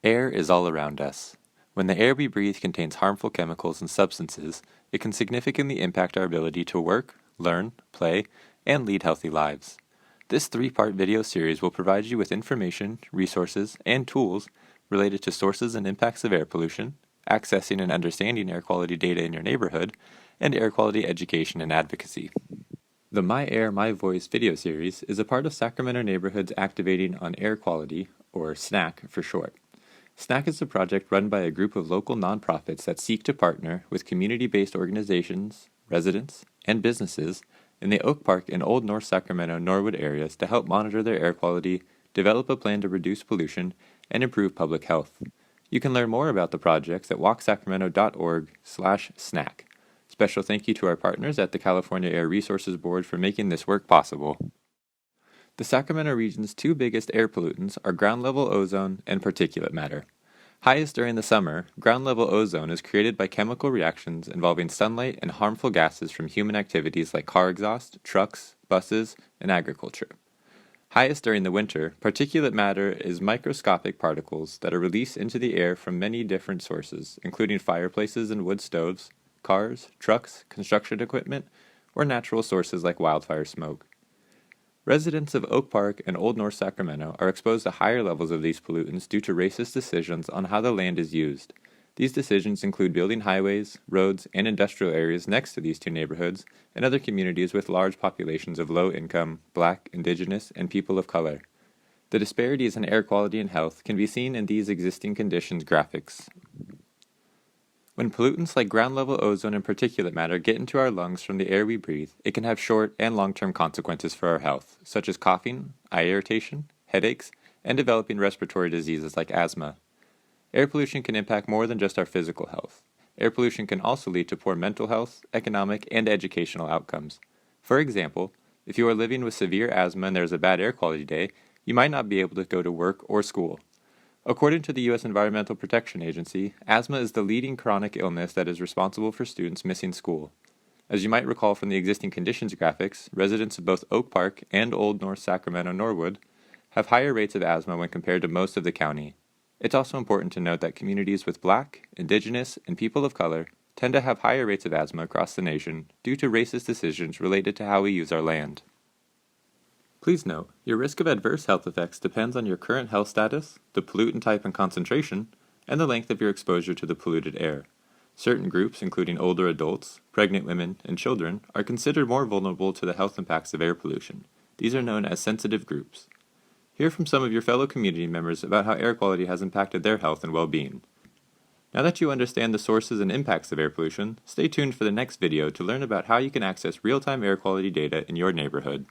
Air is all around us. When the air we breathe contains harmful chemicals and substances, it can significantly impact our ability to work, learn, play, and lead healthy lives. This three-part video series will provide you with information, resources, and tools related to sources and impacts of air pollution, accessing and understanding air quality data in your neighborhood, and air quality education and advocacy. The My Air, My Voice video series is a part of Sacramento Neighborhoods Activating on Air Quality, or SNAQ for short. SNAQ is a project run by a group of local nonprofits that seek to partner with community-based organizations, residents, and businesses in the Oak Park and Old North Sacramento Norwood areas to help monitor their air quality, develop a plan to reduce pollution, and improve public health. You can learn more about the projects at walksacramento.org/SNAQ. Special thank you to our partners at the California Air Resources Board for making this work possible. The Sacramento region's two biggest air pollutants are ground-level ozone and particulate matter. Highest during the summer, ground-level ozone is created by chemical reactions involving sunlight and harmful gases from human activities like car exhaust, trucks, buses, and agriculture. Highest during the winter, particulate matter is microscopic particles that are released into the air from many different sources, including fireplaces and wood stoves, cars, trucks, construction equipment, or natural sources like wildfire smoke. Residents of Oak Park and Old North Sacramento are exposed to higher levels of these pollutants due to racist decisions on how the land is used. These decisions include building highways, roads, and industrial areas next to these two neighborhoods and other communities with large populations of low-income, Black, Indigenous, and people of color. The disparities in air quality and health can be seen in these existing conditions graphics. When pollutants like ground-level ozone and particulate matter get into our lungs from the air we breathe, it can have short and long-term consequences for our health, such as coughing, eye irritation, headaches, and developing respiratory diseases like asthma. Air pollution can impact more than just our physical health. Air pollution can also lead to poor mental health, economic, and educational outcomes. For example, if you are living with severe asthma and there is a bad air quality day, you might not be able to go to work or school. According to the U.S. Environmental Protection Agency, asthma is the leading chronic illness that is responsible for students missing school. As you might recall from the existing conditions graphics, residents of both Oak Park and Old North Sacramento Norwood have higher rates of asthma when compared to most of the county. It's also important to note that communities with Black, Indigenous, and people of color tend to have higher rates of asthma across the nation due to racist decisions related to how we use our land. Please note, your risk of adverse health effects depends on your current health status, the pollutant type and concentration, and the length of your exposure to the polluted air. Certain groups, including older adults, pregnant women, and children, are considered more vulnerable to the health impacts of air pollution. These are known as sensitive groups. Hear from some of your fellow community members about how air quality has impacted their health and well-being. Now that you understand the sources and impacts of air pollution, stay tuned for the next video to learn about how you can access real-time air quality data in your neighborhood.